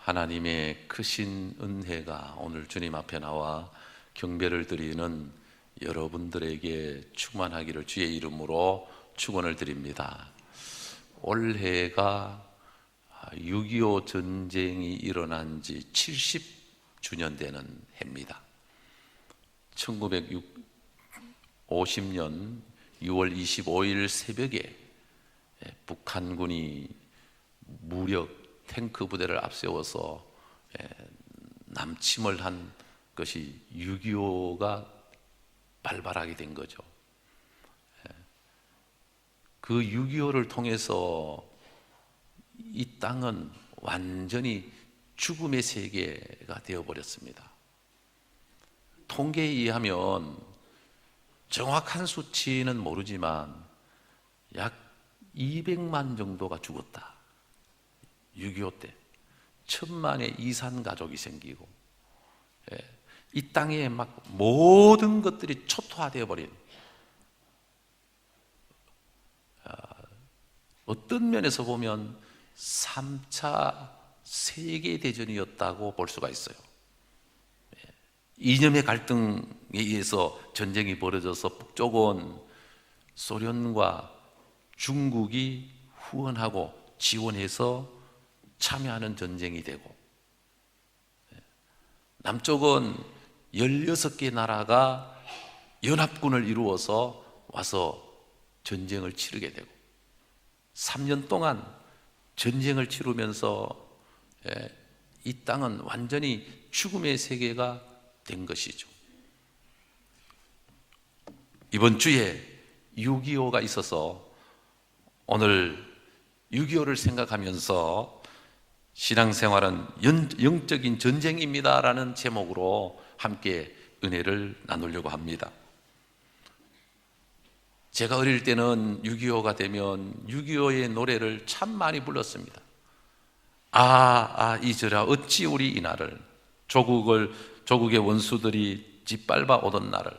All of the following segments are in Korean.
하나님의 크신 은혜가 오늘 주님 앞에 나와 경배를 드리는 여러분들에게 충만하기를 주의 이름으로 축원을 드립니다. 올해가 6.25 전쟁이 일어난 지 70주년 되는 해입니다. 1950년 6월 25일 새벽에 북한군이 무력 탱크 부대를 앞세워서 남침을 한 것이 6.25가 발발하게 된 거죠. 그 6.25를 통해서 이 땅은 완전히 죽음의 세계가 되어버렸습니다. 통계에 의하면 정확한 수치는 모르지만 약 200만 정도가 죽었다. 6.25 때 1000만의 이산 가족이 생기고 이 땅에 막 모든 것들이 초토화되어 버린, 어떤 면에서 보면 3차 세계대전이었다고 볼 수가 있어요. 이념의 갈등에 의해서 전쟁이 벌어져서 북쪽은 소련과 중국이 후원하고 지원해서 참여하는 전쟁이 되고, 남쪽은 16개 나라가 연합군을 이루어서 와서 전쟁을 치르게 되고, 3년 동안 전쟁을 치르면서 이 땅은 완전히 죽음의 세계가 된 것이죠. 이번 주에 6.25가 있어서 오늘 6.25를 생각하면서 신앙생활은 영적인 전쟁입니다 라는 제목으로 함께 은혜를 나누려고 합니다. 제가 어릴 때는 6.25가 되면 6.25의 노래를 참 많이 불렀습니다. 잊으라 어찌 우리 이날을, 조국의 원수들이 짓밟아 오던 날을,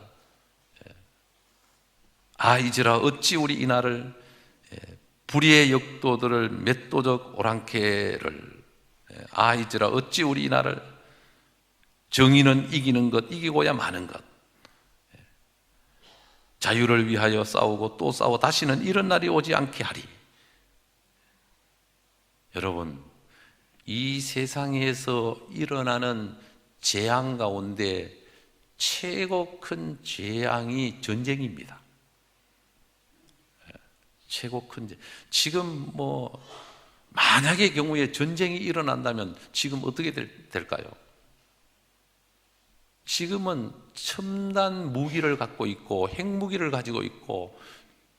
잊으라 어찌 우리 이날을, 불의의 역도들을 맷도적 오랑캐를, 잊으라 어찌 우리 이날을, 정의는 이기는 것, 이기고야 마는 것, 자유를 위하여 싸우고 또 싸워 다시는 이런 날이 오지 않게 하리. 여러분, 이 세상에서 일어나는 재앙 가운데 최고 큰 재앙이 전쟁입니다. 최고 큰 지금 만약의 경우에 전쟁이 일어난다면 지금 어떻게 될까요? 지금은 첨단 무기를 갖고 있고 핵무기를 가지고 있고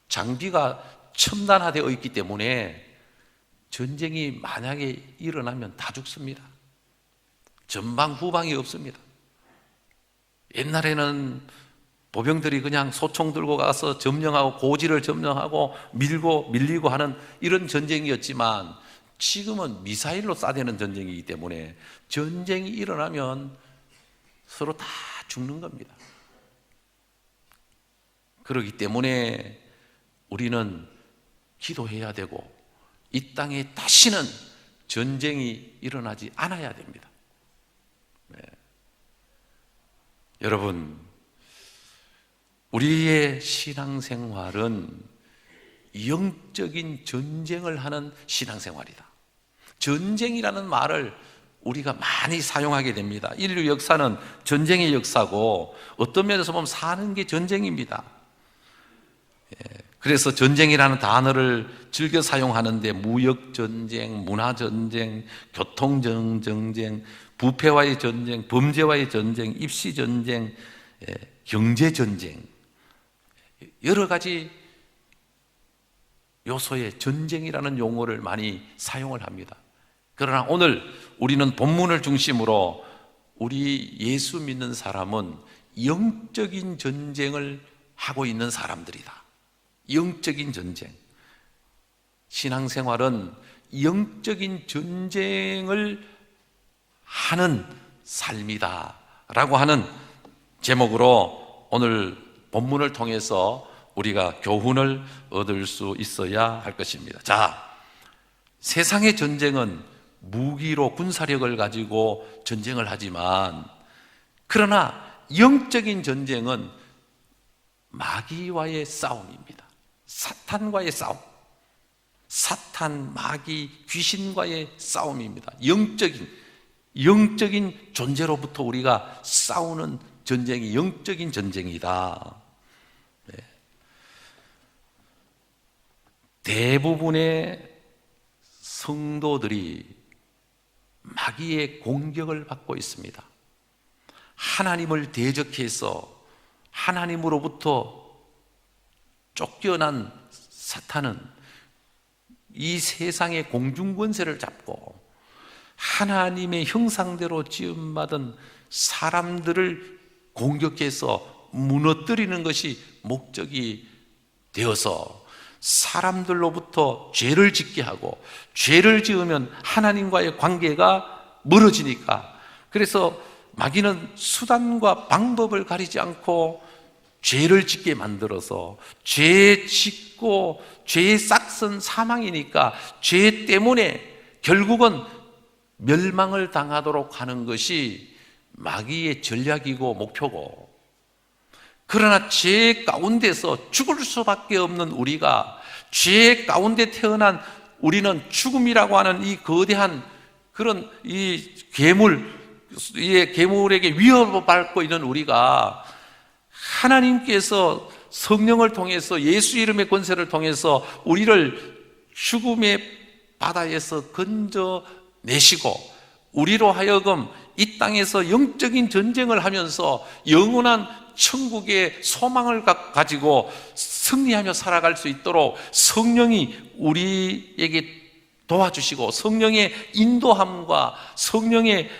장비가 첨단화되어 있기 때문에 전쟁이 만약에 일어나면 다 죽습니다. 전방 후방이 없습니다. 옛날에는 보병들이 그냥 소총 들고 가서 점령하고 고지를 점령하고 밀리고 하는 이런 전쟁이었지만 지금은 미사일로 쏴대는 전쟁이기 때문에 전쟁이 일어나면 서로 다 죽는 겁니다. 그렇기 때문에 우리는 기도해야 되고 이 땅에 다시는 전쟁이 일어나지 않아야 됩니다. 여러분, 우리의 신앙생활은 영적인 전쟁을 하는 신앙생활이다. 전쟁이라는 말을 우리가 많이 사용하게 됩니다. 인류 역사는 전쟁의 역사고 어떤 면에서 보면 사는 게 전쟁입니다. 그래서 전쟁이라는 단어를 즐겨 사용하는데 무역전쟁, 문화전쟁, 교통전쟁, 부패와의 전쟁, 범죄와의 전쟁, 입시전쟁, 경제전쟁, 여러 가지 요소의 전쟁이라는 용어를 많이 사용을 합니다. 그러나 오늘 우리는 본문을 중심으로 우리 예수 믿는 사람은 영적인 전쟁을 하고 있는 사람들이다. 영적인 전쟁. 신앙생활은 영적인 전쟁을 하는 삶이다 라고 하는 제목으로 오늘 본문을 통해서 우리가 교훈을 얻을 수 있어야 할 것입니다. 자, 세상의 전쟁은 무기로 군사력을 가지고 전쟁을 하지만, 그러나 영적인 전쟁은 마귀와의 싸움입니다. 사탄과의 싸움. 사탄, 마귀, 귀신과의 싸움입니다. 영적인 존재로부터 우리가 싸우는 전쟁이 영적인 전쟁이다. 네. 대부분의 성도들이 마귀의 공격을 받고 있습니다. 하나님을 대적해서 하나님으로부터 쫓겨난 사탄은 이 세상의 공중권세를 잡고 하나님의 형상대로 지음받은 사람들을 공격해서 무너뜨리는 것이 목적이 되어서 사람들로부터 죄를 짓게 하고, 죄를 지으면 하나님과의 관계가 멀어지니까, 그래서 마귀는 수단과 방법을 가리지 않고 죄를 짓게 만들어서, 죄 짓고 죄의 싹은 사망이니까 죄 때문에 결국은 멸망을 당하도록 하는 것이 마귀의 전략이고 목표고, 그러나 죄 가운데서 죽을 수밖에 없는 우리가, 죄 가운데 태어난 우리는 죽음이라고 하는 이 거대한 그런 이 괴물에게 위협을 받고 있는 우리가, 하나님께서 성령을 통해서 예수 이름의 권세를 통해서 우리를 죽음의 바다에서 건져내시고, 우리로 하여금 이 땅에서 영적인 전쟁을 하면서 영원한 천국의 소망을 가지고 승리하며 살아갈 수 있도록 성령이 우리에게 도와주시고, 성령의 인도함과 성령의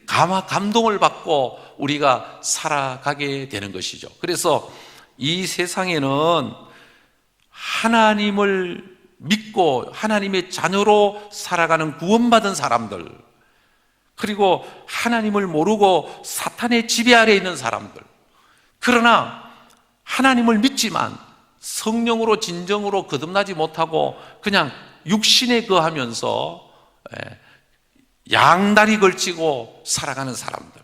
감동을 받고 우리가 살아가게 되는 것이죠. 그래서 이 세상에는 하나님을 믿고 하나님의 자녀로 살아가는 구원받은 사람들, 그리고 하나님을 모르고 사탄의 지배 아래에 있는 사람들, 그러나 하나님을 믿지만 성령으로 진정으로 거듭나지 못하고 그냥 육신에 거하면서 양다리 걸치고 살아가는 사람들,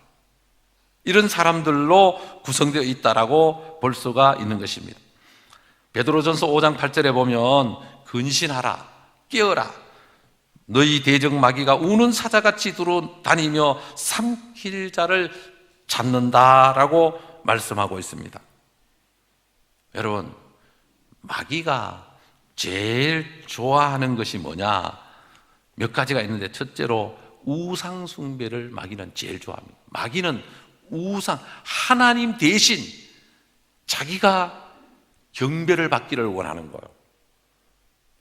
이런 사람들로 구성되어 있다라고 볼 수가 있는 것입니다. 베드로전서 5장 8절에 보면 근신하라, 깨어라, 너희 대적 마귀가 우는 사자같이 두루다니며 삼킬 자를 찾는다라고 말씀하고 있습니다. 여러분, 마귀가 제일 좋아하는 것이 뭐냐? 몇 가지가 있는데, 첫째로 우상 숭배를 마귀는 제일 좋아합니다. 마귀는 하나님 대신 자기가 경배를 받기를 원하는 거예요.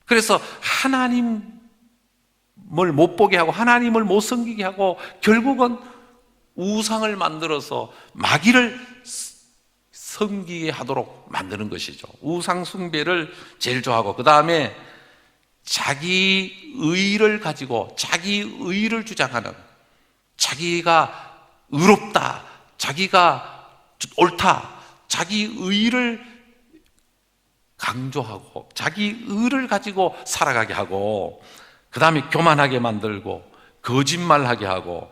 그래서 하나님을 못 보게 하고 하나님을 못 섬기게 하고 결국은 우상을 만들어서 마귀를 섬기게 하도록 만드는 것이죠. 우상 숭배를 제일 좋아하고, 그 다음에 자기 의를 가지고 자기 의를 주장하는, 자기가 의롭다, 자기가 옳다, 자기 의를 강조하고 자기 의를 가지고 살아가게 하고, 그 다음에 교만하게 만들고 거짓말하게 하고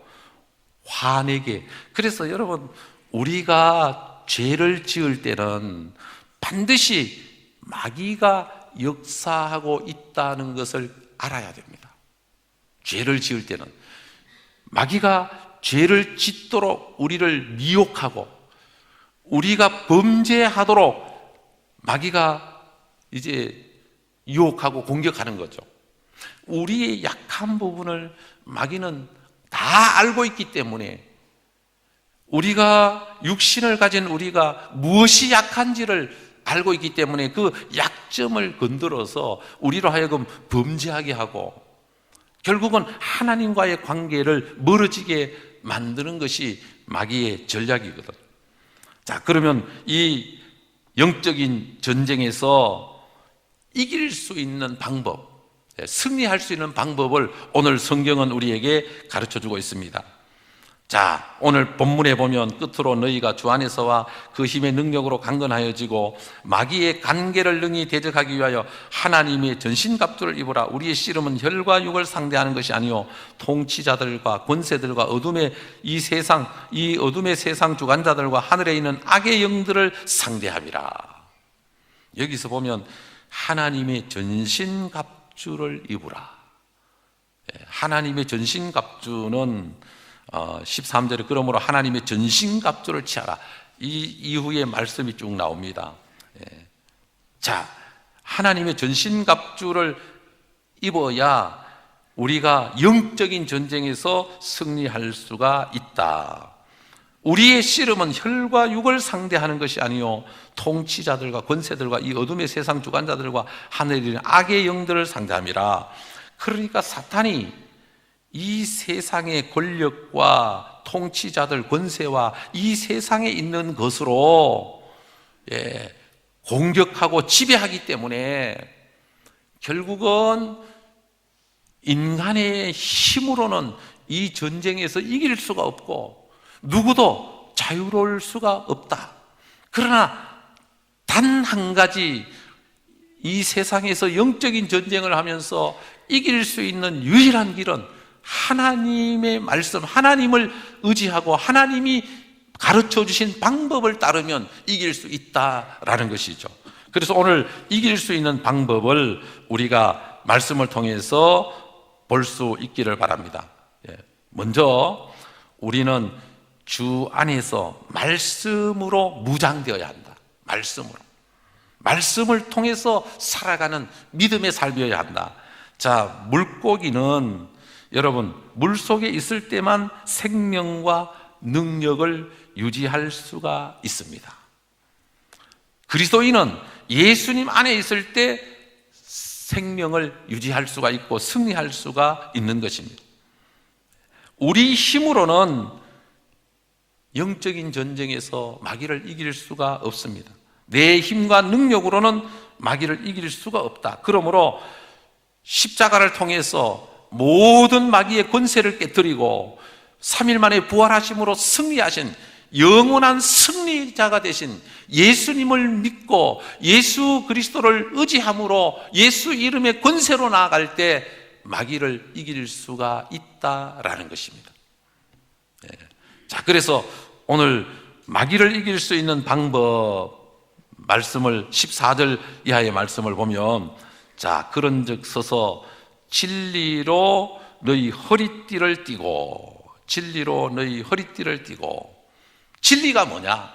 화내게. 그래서 여러분, 우리가 죄를 지을 때는 반드시 마귀가 역사하고 있다는 것을 알아야 됩니다. 죄를 지을 때는 마귀가 죄를 짓도록 우리를 미혹하고 우리가 범죄하도록 마귀가 이제 유혹하고 공격하는 거죠. 우리의 약한 부분을 마귀는 다 알고 있기 때문에, 우리가 육신을 가진 우리가 무엇이 약한지를 알고 있기 때문에 그 약점을 건드려서 우리로 하여금 범죄하게 하고 결국은 하나님과의 관계를 멀어지게 만드는 것이 마귀의 전략이거든. 자, 그러면 이 영적인 전쟁에서 이길 수 있는 방법, 승리할 수 있는 방법을 오늘 성경은 우리에게 가르쳐 주고 있습니다. 자, 오늘 본문에 보면 끝으로 너희가 주 안에서와 그 힘의 능력으로 강건하여지고 마귀의 간계를 능히 대적하기 위하여 하나님의 전신갑주를 입으라. 우리의 씨름은 혈과 육을 상대하는 것이 아니요 통치자들과 권세들과 어둠의 세상 주관자들과 하늘에 있는 악의 영들을 상대함이라. 여기서 보면 하나님의 전신갑주를 입으라. 하나님의 전신갑주는 13절에 그러므로 하나님의 전신갑주를 취하라. 이 이후에 말씀이 쭉 나옵니다. 자, 하나님의 전신갑주를 입어야 우리가 영적인 전쟁에서 승리할 수가 있다. 우리의 씨름은 혈과 육을 상대하는 것이 아니요 통치자들과 권세들과 이 어둠의 세상 주관자들과 하늘에 있는 악의 영들을 상대함이라. 그러니까 사탄이 이 세상의 권력과 통치자들 권세와 이 세상에 있는 것으로 공격하고 지배하기 때문에 결국은 인간의 힘으로는 이 전쟁에서 이길 수가 없고 누구도 자유로울 수가 없다. 그러나 단 한 가지, 이 세상에서 영적인 전쟁을 하면서 이길 수 있는 유일한 길은 하나님의 말씀, 하나님을 의지하고 하나님이 가르쳐 주신 방법을 따르면 이길 수 있다라는 것이죠. 그래서 오늘 이길 수 있는 방법을 우리가 말씀을 통해서 볼 수 있기를 바랍니다. 먼저 우리는 주 안에서 말씀으로 무장되어야 한다. 말씀을 통해서 살아가는 믿음의 삶이어야 한다. 자, 물고기는 여러분 물속에 있을 때만 생명과 능력을 유지할 수가 있습니다. 그리스도인은 예수님 안에 있을 때 생명을 유지할 수가 있고 승리할 수가 있는 것입니다. 우리 힘으로는 영적인 전쟁에서 마귀를 이길 수가 없습니다. 내 힘과 능력으로는 마귀를 이길 수가 없다. 그러므로 십자가를 통해서 모든 마귀의 권세를 깨뜨리고 3일 만에 부활하심으로 승리하신 영원한 승리자가 되신 예수님을 믿고 예수 그리스도를 의지함으로 예수 이름의 권세로 나아갈 때 마귀를 이길 수가 있다라는 것입니다. 자, 그래서 오늘 마귀를 이길 수 있는 방법 말씀을 14절 이하의 말씀을 보면, 자, 그런즉 서서 진리로 너희 허리띠를 띠고, 진리로 너희 허리띠를 띠고. 진리가 뭐냐?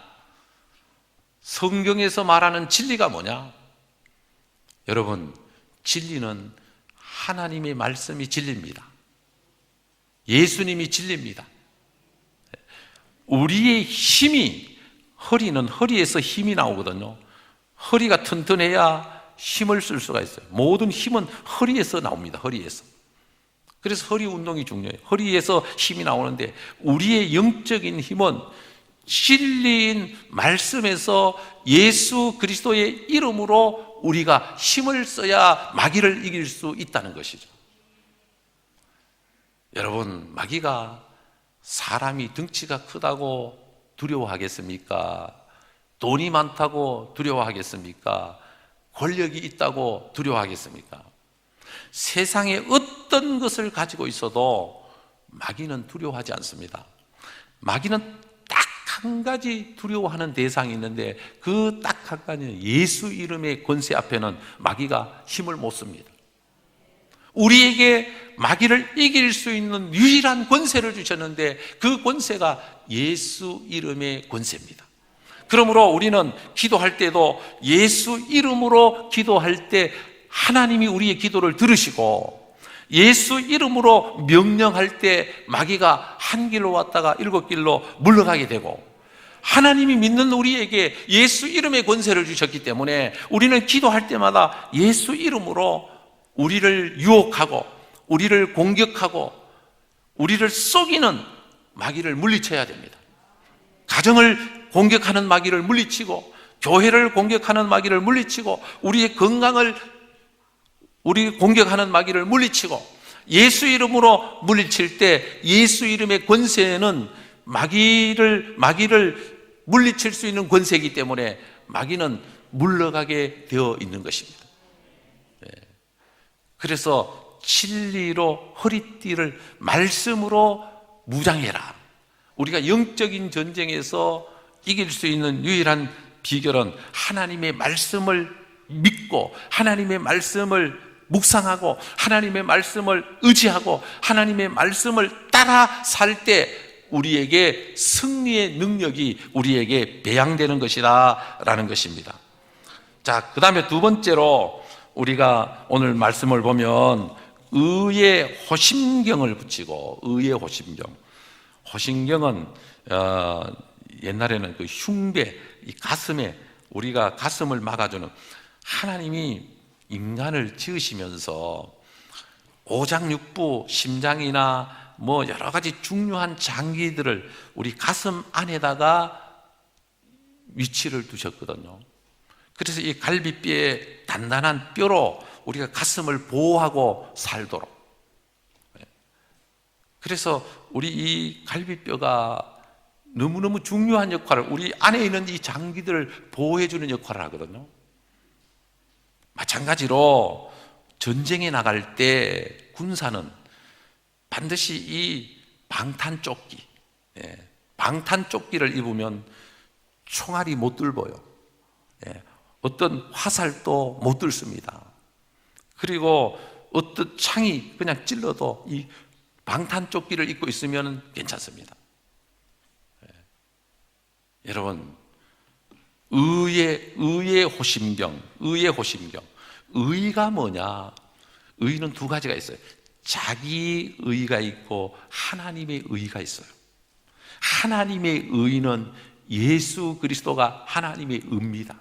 성경에서 말하는 진리가 뭐냐? 여러분, 진리는 하나님의 말씀이 진리입니다. 예수님이 진리입니다. 우리의 힘이, 허리는 허리에서 힘이 나오거든요. 허리가 튼튼해야 힘을 쓸 수가 있어요. 모든 힘은 허리에서 나옵니다. 허리에서. 그래서 허리 운동이 중요해요. 허리에서 힘이 나오는데 우리의 영적인 힘은 진리인 말씀에서 예수 그리스도의 이름으로 우리가 힘을 써야 마귀를 이길 수 있다는 것이죠. 여러분, 마귀가 사람이 덩치가 크다고 두려워하겠습니까? 돈이 많다고 두려워하겠습니까? 권력이 있다고 두려워하겠습니까? 세상에 어떤 것을 가지고 있어도 마귀는 두려워하지 않습니다. 마귀는 딱 한 가지 두려워하는 대상이 있는데 그 딱 한 가지는 예수 이름의 권세 앞에는 마귀가 힘을 못 씁니다. 우리에게 마귀를 이길 수 있는 유일한 권세를 주셨는데 그 권세가 예수 이름의 권세입니다. 그러므로 우리는 기도할 때도 예수 이름으로 기도할 때 하나님이 우리의 기도를 들으시고, 예수 이름으로 명령할 때 마귀가 한 길로 왔다가 7길로 물러가게 되고, 하나님이 믿는 우리에게 예수 이름의 권세를 주셨기 때문에 우리는 기도할 때마다 예수 이름으로 우리를 유혹하고 우리를 공격하고 우리를 속이는 마귀를 물리쳐야 됩니다. 가정을 공격하는 마귀를 물리치고, 교회를 공격하는 마귀를 물리치고, 우리의 건강을 우리 공격하는 마귀를 물리치고, 예수 이름으로 물리칠 때 예수 이름의 권세는 마귀를 물리칠 수 있는 권세이기 때문에 마귀는 물러가게 되어 있는 것입니다. 그래서 진리로 허리띠를 말씀으로 무장해라. 우리가 영적인 전쟁에서 이길 수 있는 유일한 비결은 하나님의 말씀을 믿고 하나님의 말씀을 묵상하고 하나님의 말씀을 의지하고 하나님의 말씀을 따라 살 때 우리에게 승리의 능력이 우리에게 배양되는 것이다 라는 것입니다. 자, 그 다음에 두 번째로 우리가 오늘 말씀을 보면 의의 호심경을 붙이고, 의의 호심경. 호심경은 옛날에는 그 흉배, 이 가슴에, 우리가 가슴을 막아주는, 하나님이 인간을 지으시면서 오장육부, 심장이나 뭐 여러 가지 중요한 장기들을 우리 가슴 안에다가 위치를 두셨거든요. 그래서 이 갈비뼈에 단단한 뼈로 우리가 가슴을 보호하고 살도록. 그래서 우리 이 갈비뼈가 너무너무 중요한 역할을, 우리 안에 있는 이 장기들을 보호해주는 역할을 하거든요. 마찬가지로 전쟁에 나갈 때 군사는 반드시 이 방탄조끼, 방탄조끼를 입으면 총알이 못 들어요. 어떤 화살도 못 들습니다. 그리고 어떤 창이 그냥 찔러도 이 방탄조끼를 입고 있으면 괜찮습니다. 여러분, 의의 호심경, 의의 호심경. 의가 뭐냐? 의는 두 가지가 있어요. 자기 의가 있고 하나님의 의가 있어요. 하나님의 의는 예수 그리스도가 하나님의 의입니다.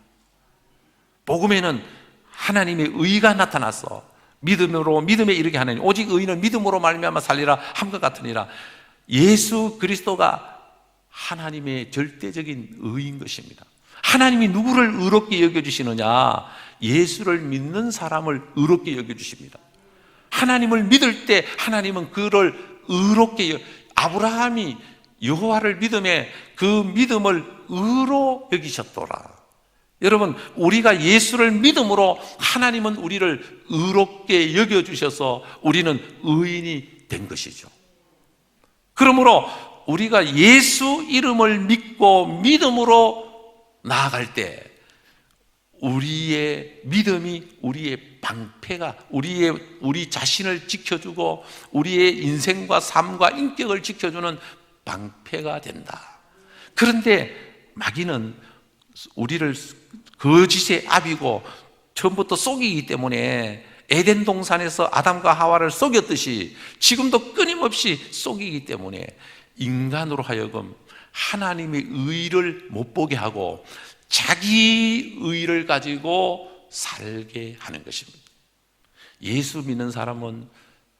복음에는 하나님의 의가 나타났어. 믿음으로 믿음에 이르게 하나니 오직 의인은 믿음으로 말미암아 살리라 함과 같으니라. 예수 그리스도가 하나님의 절대적인 의인 것입니다. 하나님이 누구를 의롭게 여겨주시느냐? 예수를 믿는 사람을 의롭게 여겨주십니다. 하나님을 믿을 때 하나님은 그를 의롭게 아브라함이 여호와를 믿음에 그 믿음을 의로 여기셨더라. 여러분, 우리가 예수를 믿음으로 하나님은 우리를 의롭게 여겨주셔서 우리는 의인이 된 것이죠. 그러므로 우리가 예수 이름을 믿고 믿음으로 나아갈 때 우리의 믿음이 우리의 방패가, 우리 자신을 지켜주고 우리의 인생과 삶과 인격을 지켜주는 방패가 된다. 그런데 마귀는 우리를 거짓의 압이고 처음부터 속이기 때문에 에덴 동산에서 아담과 하와를 속였듯이 지금도 끊임없이 속이기 때문에 인간으로 하여금 하나님의 의를 못 보게 하고 자기 의를 가지고 살게 하는 것입니다. 예수 믿는 사람은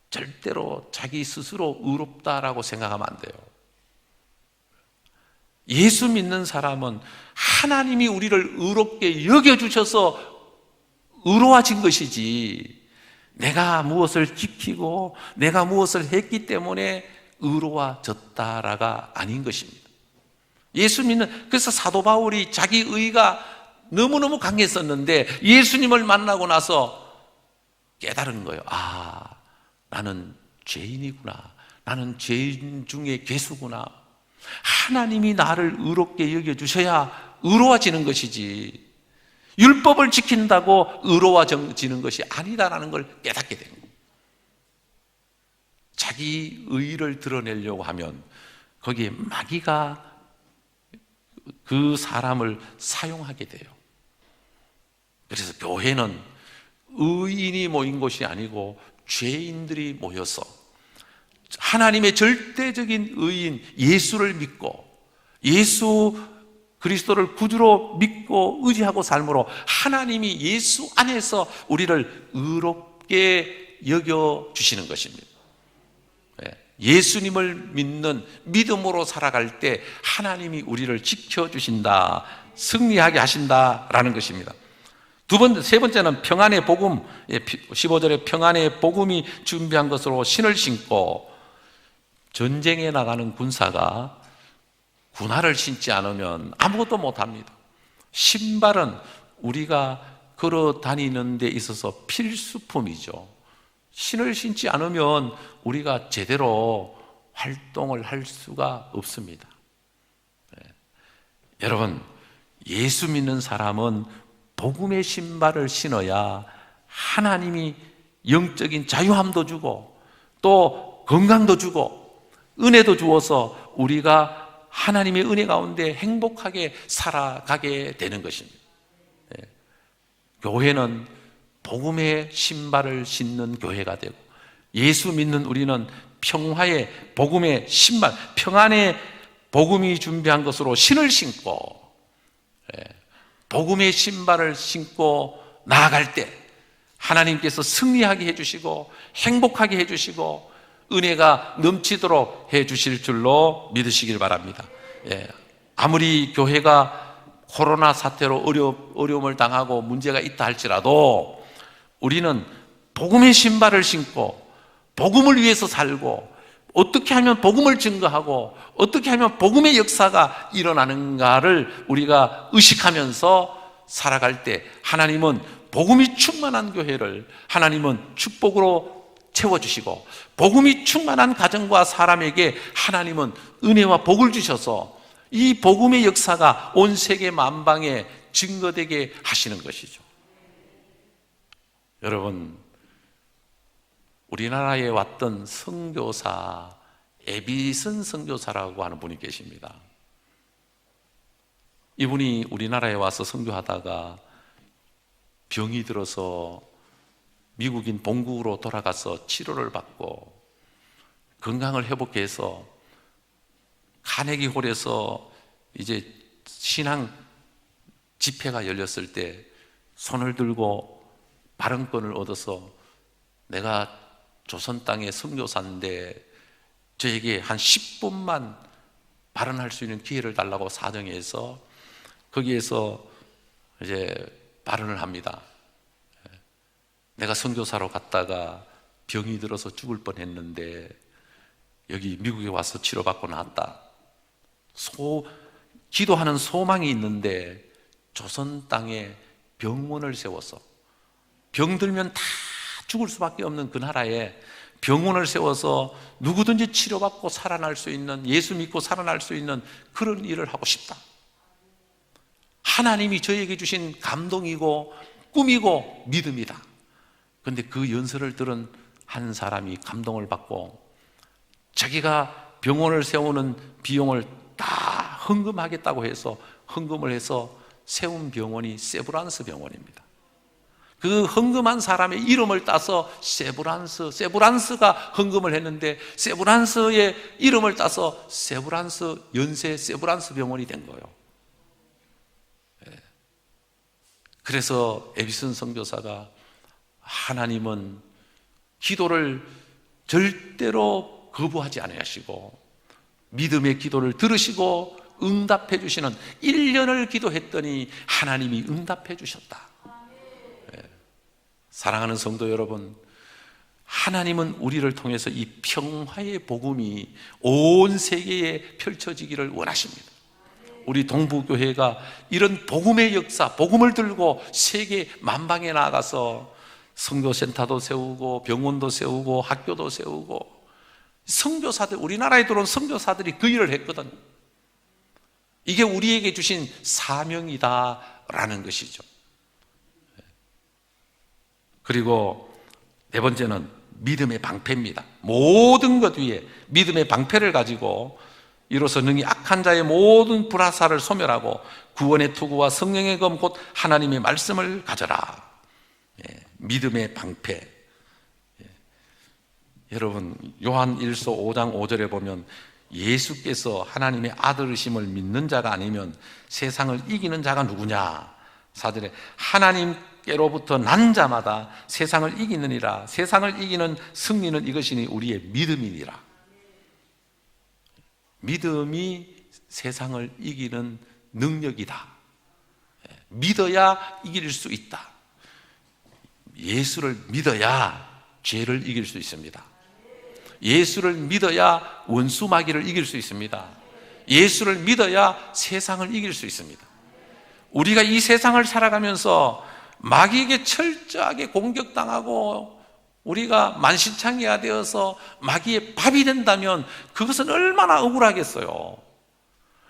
절대로 자기 스스로 의롭다라고 생각하면 안 돼요. 예수 믿는 사람은 하나님이 우리를 의롭게 여겨주셔서 의로워진 것이지, 내가 무엇을 지키고 내가 무엇을 했기 때문에 의로워졌다라가 아닌 것입니다. 예수 믿는, 그래서 사도 바울이 자기 의가 너무너무 강했었는데 예수님을 만나고 나서 깨달은 거예요. 아, 나는 죄인이구나. 나는 죄인 중에 괴수구나. 하나님이 나를 의롭게 여겨주셔야 의로워지는 것이지, 율법을 지킨다고 의로워지는 것이 아니다라는 걸 깨닫게 된 거예요. 자기 의를 드러내려고 하면 거기에 마귀가 그 사람을 사용하게 돼요. 그래서 교회는 의인이 모인 곳이 아니고 죄인들이 모여서 하나님의 절대적인 의인 예수를 믿고 예수 그리스도를 구주로 믿고 의지하고 삶으로 하나님이 예수 안에서 우리를 의롭게 여겨주시는 것입니다. 예수님을 믿는 믿음으로 살아갈 때 하나님이 우리를 지켜주신다, 승리하게 하신다라는 것입니다. 세 번째는 평안의 복음, 15절에 평안의 복음이 준비한 것으로 신을 신고, 전쟁에 나가는 군사가 군화를 신지 않으면 아무것도 못합니다. 신발은 우리가 걸어 다니는 데 있어서 필수품이죠. 신을 신지 않으면 우리가 제대로 활동을 할 수가 없습니다. 여러분, 예수 믿는 사람은 복음의 신발을 신어야 하나님이 영적인 자유함도 주고 또 건강도 주고 은혜도 주어서 우리가 하나님의 은혜 가운데 행복하게 살아가게 되는 것입니다. 교회는 복음의 신발을 신는 교회가 되고, 예수 믿는 우리는 평화의 복음의 신발, 평안의 복음이 준비한 것으로 신을 신고 복음의 신발을 신고 나아갈 때 하나님께서 승리하게 해주시고 행복하게 해주시고 은혜가 넘치도록 해주실 줄로 믿으시길 바랍니다. 아무리 교회가 코로나 사태로 어려움을 당하고 문제가 있다 할지라도 우리는 복음의 신발을 신고 복음을 위해서 살고 어떻게 하면 복음을 증거하고 어떻게 하면 복음의 역사가 일어나는가를 우리가 의식하면서 살아갈 때 하나님은 복음이 충만한 교회를 하나님은 축복으로 채워주시고 복음이 충만한 가정과 사람에게 하나님은 은혜와 복을 주셔서 이 복음의 역사가 온 세계 만방에 증거되게 하시는 것이죠. 여러분, 우리나라에 왔던 선교사 에비슨 선교사라고 하는 분이 계십니다. 이분이 우리나라에 와서 선교하다가 병이 들어서 미국인 본국으로 돌아가서 치료를 받고 건강을 회복해서 카네기홀에서 이제 신앙 집회가 열렸을 때 손을 들고 발언권을 얻어서 내가 조선 땅의 선교사인데 저에게 한 10분만 발언할 수 있는 기회를 달라고 사정해서 거기에서 이제 발언을 합니다. 내가 선교사로 갔다가 병이 들어서 죽을 뻔했는데 여기 미국에 와서 치료받고 나왔다. 기도하는 소망이 있는데 조선 땅에 병원을 세워서 병들면 다 죽을 수밖에 없는 그 나라에 병원을 세워서 누구든지 치료받고 살아날 수 있는, 예수 믿고 살아날 수 있는 그런 일을 하고 싶다. 하나님이 저에게 주신 감동이고 꿈이고 믿음이다. 그런데 그 연설을 들은 한 사람이 감동을 받고 자기가 병원을 세우는 비용을 다 헌금하겠다고 해서 헌금을 해서 세운 병원이 세브란스 병원입니다. 그 헌금한 사람의 이름을 따서 세브란스가 헌금을 했는데 세브란스의 이름을 따서 세브란스 연세 세브란스 병원이 된 거예요. 그래서 에비슨 선교사가 하나님은 기도를 절대로 거부하지 아니하시고 믿음의 기도를 들으시고 응답해 주시는 1년을 기도했더니 하나님이 응답해 주셨다. 사랑하는 성도 여러분, 하나님은 우리를 통해서 이 평화의 복음이 온 세계에 펼쳐지기를 원하십니다. 우리 동부교회가 이런 복음의 역사, 복음을 들고 세계 만방에 나가서 선교센터도 세우고 병원도 세우고 학교도 세우고 선교사들, 우리나라에 들어온 선교사들이 그 일을 했거든요. 이게 우리에게 주신 사명이다라는 것이죠. 그리고 네 번째는 믿음의 방패입니다. 모든 것 위에 믿음의 방패를 가지고 이로써 능히 악한 자의 모든 불화살을 소멸하고 구원의 투구와 성령의 검 곧 하나님의 말씀을 가져라. 믿음의 방패. 여러분, 요한 1서 5장 5절에 보면 예수께서 하나님의 아들이심을 믿는 자가 아니면 세상을 이기는 자가 누구냐? 4절에 하나님께로부터 난 자마다 세상을 이기느니라. 세상을 이기는 승리는 이것이니 우리의 믿음이니라. 믿음이 세상을 이기는 능력이다. 믿어야 이길 수 있다. 예수를 믿어야 죄를 이길 수 있습니다. 예수를 믿어야 원수 마귀를 이길 수 있습니다. 예수를 믿어야 세상을 이길 수 있습니다. 우리가 이 세상을 살아가면서 마귀에게 철저하게 공격당하고 우리가 만신창이가 되어서 마귀의 밥이 된다면 그것은 얼마나 억울하겠어요.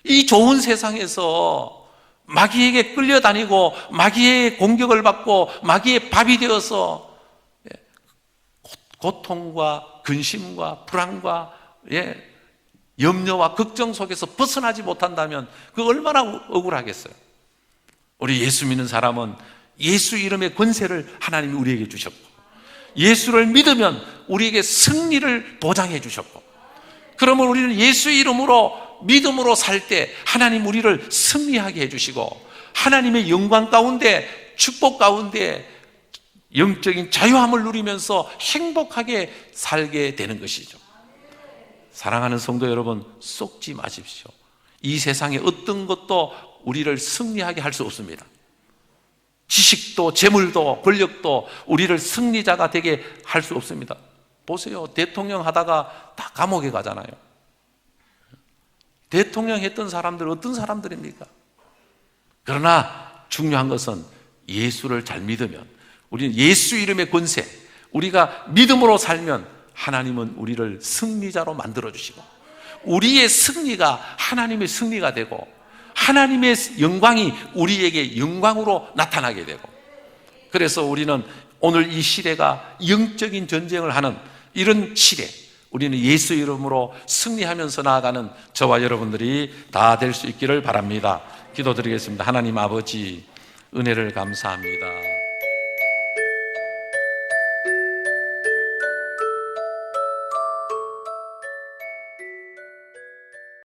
이 좋은 세상에서 마귀에게 끌려다니고 마귀의 공격을 받고 마귀의 밥이 되어서 고통과 근심과 불안과 염려와 걱정 속에서 벗어나지 못한다면 그 얼마나 억울하겠어요. 우리 예수 믿는 사람은 예수 이름의 권세를 하나님이 우리에게 주셨고, 예수를 믿으면 우리에게 승리를 보장해 주셨고, 그러면 우리는 예수 이름으로 믿음으로 살 때 하나님 우리를 승리하게 해주시고 하나님의 영광 가운데 축복 가운데 영적인 자유함을 누리면서 행복하게 살게 되는 것이죠. 사랑하는 성도 여러분, 속지 마십시오. 이 세상에 어떤 것도 우리를 승리하게 할 수 없습니다. 지식도 재물도 권력도 우리를 승리자가 되게 할 수 없습니다. 보세요. 대통령 하다가 다 감옥에 가잖아요. 대통령 했던 사람들 어떤 사람들입니까? 그러나 중요한 것은 예수를 잘 믿으면, 우리는 예수 이름의 권세, 우리가 믿음으로 살면 하나님은 우리를 승리자로 만들어주시고 우리의 승리가 하나님의 승리가 되고 하나님의 영광이 우리에게 영광으로 나타나게 되고, 그래서 우리는 오늘 이 시대가 영적인 전쟁을 하는 이런 시대, 우리는 예수 이름으로 승리하면서 나아가는 저와 여러분들이 다 될 수 있기를 바랍니다. 기도드리겠습니다. 하나님 아버지, 은혜를 감사합니다.